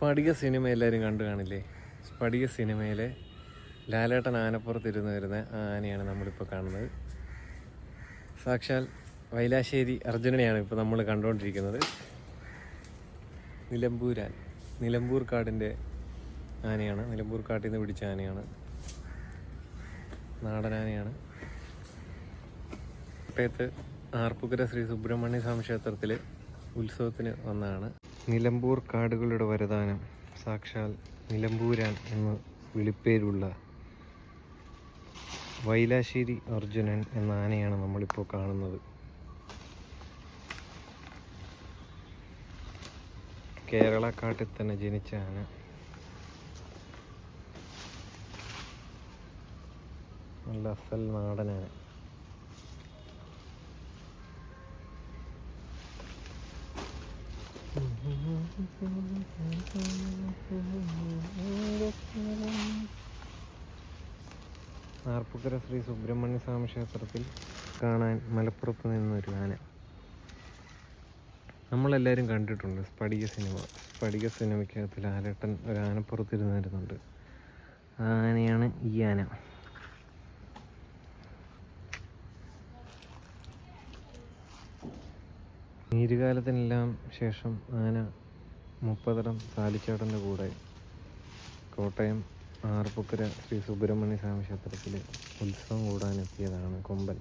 സ്ഫടിക cinema എല്ലാവരും കണ്ടു കാണില്ലേ? സ്ഫടിക സിനിമയിലെ ലാലേട്ടൻ ആനപ്പുറത്തിരുന്ന് വരുന്ന ആനയാണ് നമ്മളിപ്പോൾ കാണുന്നത്. സാക്ഷാൽ വൈലാശ്ശേരി അർജുനനെയാണ് ഇപ്പോൾ നമ്മൾ കണ്ടുകൊണ്ടിരിക്കുന്നത്. നിലമ്പൂർ കാടിൻ്റെ ആനയാണ്. നിലമ്പൂർ കാട്ടിൽ നിന്ന് പിടിച്ച ആനയാണ്. നാടനാനയാണ്. കോട്ടയത്ത് ആർപ്പുക്കര ശ്രീ സുബ്രഹ്മണ്യ സ്വാമി ക്ഷേത്രത്തിൽ ഉത്സവത്തിന് വന്നതാണ്. നിലമ്പൂർ കാടുകളുടെ വരദാനം, സാക്ഷാൽ നിലമ്പൂരാൻ എന്ന് വിളിപ്പേരുള്ള വൈലാശ്ശേരി അർജുനൻ എന്ന ആനയാണ് നമ്മളിപ്പോൾ കാണുന്നത്. കേരളക്കാട്ടിൽ തന്നെ ജനിച്ച ആന. നല്ല അസൽ നാടനാന. ആർപ്പുക്കര ശ്രീ സുബ്രഹ്മണ്യ സ്വാമി ക്ഷേത്രത്തിൽ കാണാൻ മലപ്പുറത്ത് നിന്നൊരു ആന. നമ്മളെല്ലാവരും കണ്ടിട്ടുണ്ട് സ്ഫടിക സിനിമ. സ്ഫടിക സിനിമയ്ക്കകത്ത് ലാലേട്ടൻ ഒരു ആനപ്പുറത്തിരുന്ന് വരുന്നുണ്ട്. ആനയാണ് ഈ ആന. നീരുകാലത്തിനെല്ലാം ശേഷം ആന മുപ്പതടം താലിച്ചാടൻ്റെ കൂടെ കോട്ടയം ആർപ്പുക്കര ശ്രീ സുബ്രഹ്മണ്യ സ്വാമി ക്ഷേത്രത്തിൽ ഉത്സവം കൂടാനെത്തിയതാണ് കൊമ്പൻ.